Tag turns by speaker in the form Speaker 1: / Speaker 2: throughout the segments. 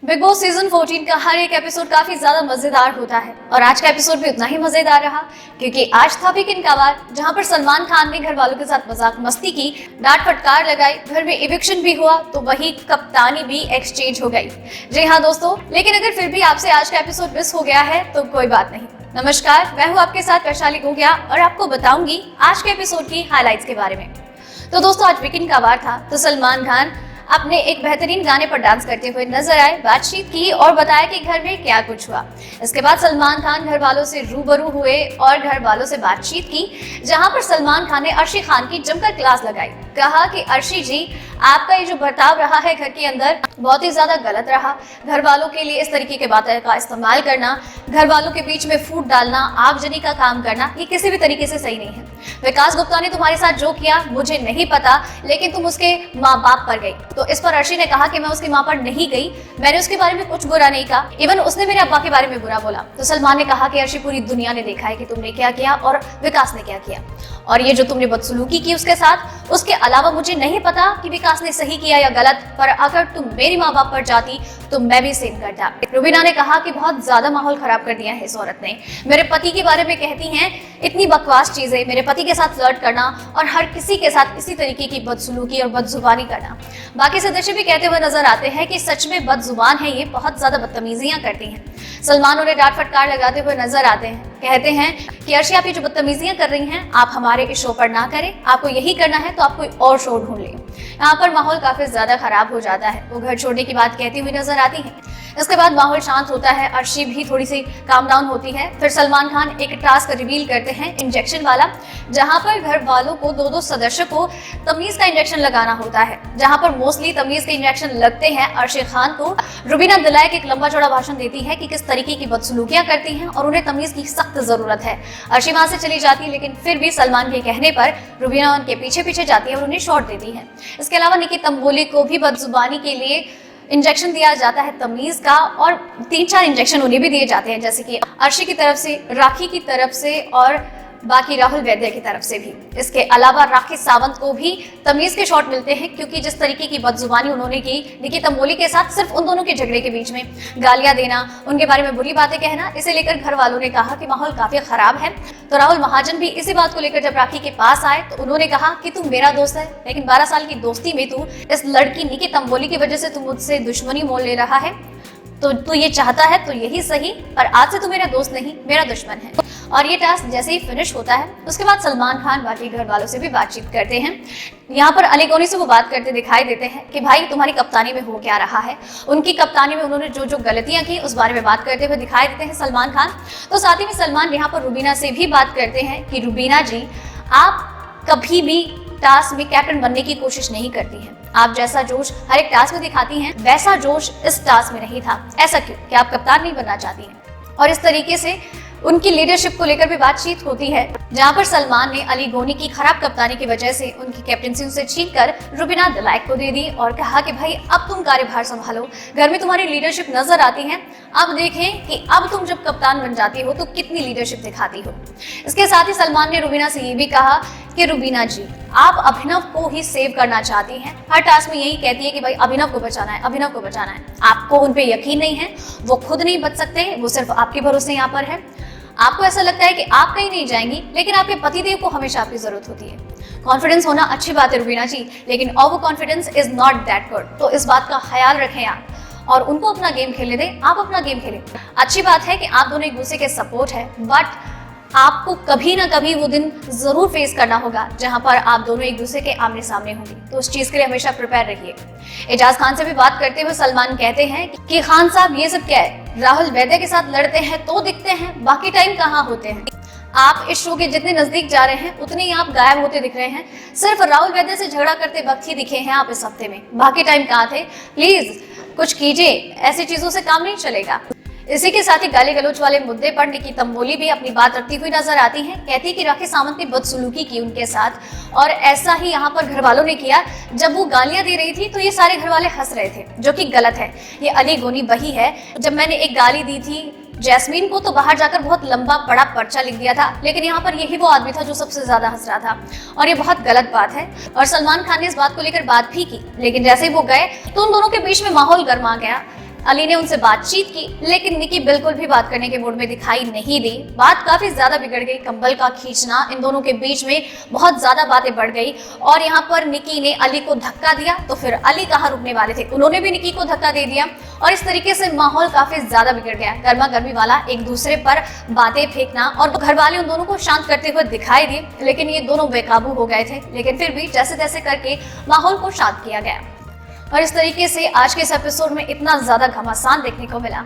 Speaker 1: Big boss season 14 का हर एक episode काफी ज्यादा मजेदार होता है और आज का एपिसोड भी उतना ही मजेदार रहा क्योंकि आज था वीकेंड का वार जहां पर सलमान खान ने घर वालों के साथ मजाक मस्ती की, डांट फटकार लगाई, घर में इविक्शन भी हुआ तो वही कप्तानी भी एक्सचेंज हो गई। जी हाँ दोस्तों, लेकिन अगर फिर भी आपसे आज का एपिसोड मिस हो गया है तो कोई बात नहीं। नमस्कार, मैं हूँ आपके साथ वैशाली गोगिया और आपको बताऊंगी आज के एपिसोड की हाईलाइट्स के बारे में। तो दोस्तों, आज वीकेंड का वार था तो सलमान खान अपने एक बेहतरीन गाने पर डांस करते हुए नजर आए, बातचीत की और बताया कि घर में क्या कुछ हुआ। इसके बाद सलमान खान घर वालों से रूबरू हुए और घर वालों से बातचीत की, जहां पर सलमान खान ने अर्शी खान की जमकर क्लास लगाई। कहा कि अर्शी जी, आपका ये जो बर्ताव रहा है घर के अंदर बहुत ही ज्यादा गलत रहा। घर वालों के लिए इस तरीके के बातें का इस्तेमाल करना, घर वालों के बीच में फूट डालना, आगजनी का काम करना, ये किसी भी तरीके से सही नहीं है। विकास गुप्ता ने तुम्हारे साथ जो किया मुझे नहीं पता, लेकिन तुम उसके माँ बाप पर गई। तो इस पर अर्शी ने कहा कि मैं उसकी माँ पर नहीं गई, मैंने उसके बारे में कुछ बुरा नहीं कहा, इवन उसने मेरे अब्बा के बारे में बुरा बोला। तो सलमान ने कहा कि अर्शी, पूरी दुनिया ने देखा है कि तुमने क्या किया और विकास ने क्या किया, और ये जो तुमने बदसलूकी की उसके साथ, उसके अलावा मुझे नहीं पता कि विकास ने सही किया या गलत, पर अगर तुम मेरे माँ बाप पर जाती तो मैं भी सेम करता। रुबीना ने कहा कि बहुत ज्यादा माहौल खराब कर दिया है इस औरत ने, मेरे पति के बारे में कहती हैं इतनी बकवास चीजें, मेरे पति के साथ फ्लर्ट करना और हर किसी के साथ इसी तरीके की बदसलूकी और बदजुबानी करना। बाकी सदस्य भी कहते हुए नजर आते हैं कि सच में बदजुबान है, ये बहुत ज्यादा बदतमीजियां करती हैं। सलमान उन्हें डांट फटकार लगाते हुए नजर आते हैं, कहते हैं कि अर्शी, आप ये जो बदतमीजियां कर रही हैं आप हमारे इस शो पर ना करें, आपको यही करना है तो आप कोई और शो ढूंढ लें। यहाँ पर माहौल काफी ज्यादा खराब हो जाता है, वो घर छोड़ने की बात कहती हुई नजर आती है। इसके बाद माहौल शांत होता है, अर्शी भी थोड़ी सी काम डाउन होती है। फिर सलमान खान एक टास्क रिवील करते हैं इंजेक्शन वाला, जहां पर घर वालों को दो सदस्य को तमीज का इंजेक्शन लगाना होता है, जहां पर मोस्टली तमीज के इंजेक्शन लगते हैं अर्शी खान को। रुबीना दिलायक एक लंबा चौड़ा भाषण देती है कि किस तरीके की बदसलूकियां करती हैं और उन्हें तमीज की सख्त जरूरत है। अर्शी वहां से चली जाती है, लेकिन फिर भी सलमान के कहने पर रुबीना उनके पीछे पीछे जाती है और उन्हें शॉट देती है। इसके अलावा निकी तंबोली को भी बदजुबानी के लिए इंजेक्शन दिया जाता है तमीज का, और 3-4 इंजेक्शन उन्हें भी दिए जाते हैं, जैसे कि अर्शी की तरफ से, राखी की तरफ से और बाकी राहुल वैद्य की तरफ से भी। इसके अलावा राखी सावंत को भी तमीज के शॉट मिलते हैं, क्योंकि जिस तरीके की बदजुबानी उन्होंने की निकी तंबोली के साथ, सिर्फ उन दोनों के झगड़े के बीच में गालियां देना, उनके बारे में बुरी बातें कहना, इसे लेकर घर वालों ने कहा कि माहौल काफी खराब है। तो राहुल महाजन भी इसी बात को लेकर जब राखी के पास आए तो उन्होंने कहा कि तू मेरा दोस्त है, लेकिन 12 साल की दोस्ती में तू इस लड़की निकी तंबोली की वजह से तू मुझसे दुश्मनी मोल ले रहा है, तो तू ये चाहता है तो यही सही, पर आज से तू मेरा दोस्त नहीं, मेरा दुश्मन है। और ये टास्क जैसे ही फिनिश होता है उसके बाद सलमान खान बाकी घर वालों से भी बातचीत करते हैं। यहाँ पर अली गोनी से वो बात करते दिखाई देते हैं कि भाई तुम्हारी कप्तानी में हो क्या रहा है। उनकी कप्तानी में उन्होंने जो जो गलतियां की उस बारे में बात करते हुए दिखाई देते हैं सलमान खान। तो साथ ही में सलमान यहाँ पर रुबीना से भी बात करते हैं कि रुबीना जी, आप कभी भी टास्क में कैप्टन बनने की कोशिश नहीं करती हैं। आप जैसा जोश हर एक टास्क में दिखाती हैं, वैसा जोश इस टास्क में नहीं था। ऐसा क्यों? कि आप कप्तान नहीं बनना चाहती हैं? और इस तरीके से उनकी लीडरशिप को लेकर भी बातचीत होती है, जहां पर सलमान ने अली गोनी की खराब कप्तानी की वजह से उनकी कैप्टनसी उनसे छीनकर रुबीना दिलायक को दे दी और कहा कि भाई अब तुम कार्यभार संभालो, घर में तुम्हारी लीडरशिप नजर आती है, अब देखें कि अब तुम जब कप्तान बन जाती हो तो कितनी लीडरशिप दिखाती हो। इसके साथ ही सलमान ने रुबीना से ये भी कहा कि रुबीना जी, आप अभिनव को ही सेव करना चाहती हैं, हर टास्क में यही कहती है कि भाई अभिनव को बचाना है, अभिनव को बचाना है। आपको उन पे यकीन नहीं है, वो खुद नहीं बच सकते, वो सिर्फ आपके भरोसे यहाँ पर है। आपको ऐसा लगता है कि आप कहीं नहीं जाएंगी, लेकिन आपके पतिदेव को हमेशा आपकी जरूरत होती है। कॉन्फिडेंस होना अच्छी बात है रुबीना जी, लेकिन over confidence is not that good. तो इस बात का ख्याल रखें आप और उनको अपना गेम खेलने दें, आप अपना गेम खेलें। अच्छी बात है कि आप दोनों एक दूसरे के सपोर्ट है, बट आपको कभी ना कभी वो दिन जरूर फेस करना होगा जहां पर आप दोनों एक दूसरे के आमने सामने होंगे, तो उस चीज के लिए हमेशा प्रिपेयर रहिए। एजाज खान से भी बात करते हुए सलमान कहते हैं कि खान साहब, ये सब क्या है? राहुल वैद्य के साथ लड़ते हैं तो दिखते हैं, बाकी टाइम कहाँ होते हैं? आप इस शो के जितने नजदीक जा रहे हैं उतने ही आप गायब होते दिख रहे हैं। सिर्फ राहुल वैद्य से झगड़ा करते वक्त ही दिखे हैं आप इस हफ्ते में, बाकी टाइम कहाँ थे? प्लीज कुछ कीजिए, ऐसी चीजों से काम नहीं चलेगा। इसी के साथ ही गाली गलौज वाले मुद्दे पर निकी तंबोली भी अपनी बात रखती हुई नजर आती हैं। कहती है कि राखी सावंत ने बदसलूकी की उनके साथ, और ऐसा ही यहाँ पर घर वालों ने किया। जब वो गालियां दे रही थी तो ये सारे घर वाले हंस रहे थे, जो कि गलत है। ये अली गोनी वही है, जब मैंने एक गाली दी थी जैस्मीन को तो बाहर जाकर बहुत लंबा बड़ा पर्चा लिख दिया था, लेकिन यहाँ पर यही वो आदमी था जो सबसे ज्यादा हंस रहा था, और ये बहुत गलत बात है। और सलमान खान ने इस बात को लेकर बात भी की, लेकिन जैसे ही वो गए तो उन दोनों के बीच में माहौल गर्मा गया। अली ने उनसे बातचीत की, लेकिन निकी बिल्कुल भी बात करने के मूड में दिखाई नहीं दी। बात काफी ज्यादा बिगड़ गई। कंबल का खींचना, इन दोनों के बीच में बहुत ज्यादा बातें बढ़ गई और यहाँ पर निकी ने अली को धक्का दिया तो फिर अली कहाँ रुकने वाले थे, उन्होंने भी निकी को धक्का दे दिया और इस तरीके से माहौल काफी ज्यादा बिगड़ गया। गर्मा गर्मी वाला एक दूसरे पर बातें फेंकना और घर वाले उन दोनों को शांत करते हुए दिखाई दिए, लेकिन ये दोनों बेकाबू हो गए थे। लेकिन फिर भी जैसे तैसे करके माहौल को शांत किया गया और इस तरीके से आज के इस एपिसोड में इतना ज्यादा घमासान देखने को मिला।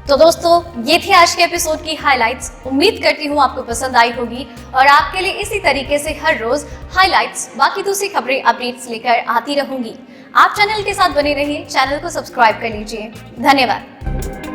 Speaker 1: तो दोस्तों, ये थी आज के एपिसोड की हाइलाइट्स। उम्मीद करती हूँ आपको पसंद आई होगी और आपके लिए इसी तरीके से हर रोज हाइलाइट्स, बाकी दूसरी खबरें, अपडेट्स लेकर आती रहूंगी। आप चैनल के साथ बने रहिए, चैनल को सब्सक्राइब कर लीजिए। धन्यवाद।